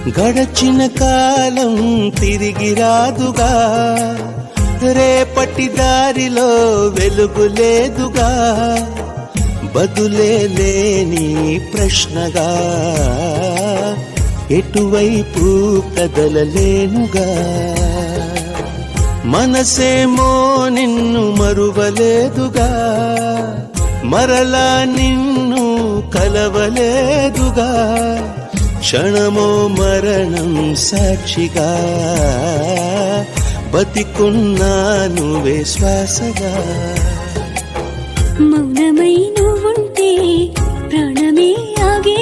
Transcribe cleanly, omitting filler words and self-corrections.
గడచిన కాలం తిరిగి రాదుగా, రేపటి దారిలో వెలుగు లేదుగా, బదులే లేని ప్రశ్నగా ఎటువైపు కదలలేనుగా. మనసేమో నిన్ను మరువలేదుగా, మరలా నిన్ను కలవలేదుగా, క్షణమో మరణం సాక్షిగా బతికున్నా నువ్వే శ్వాసగా. మౌనమై నువ్వుంటే ప్రాణమే ఆగే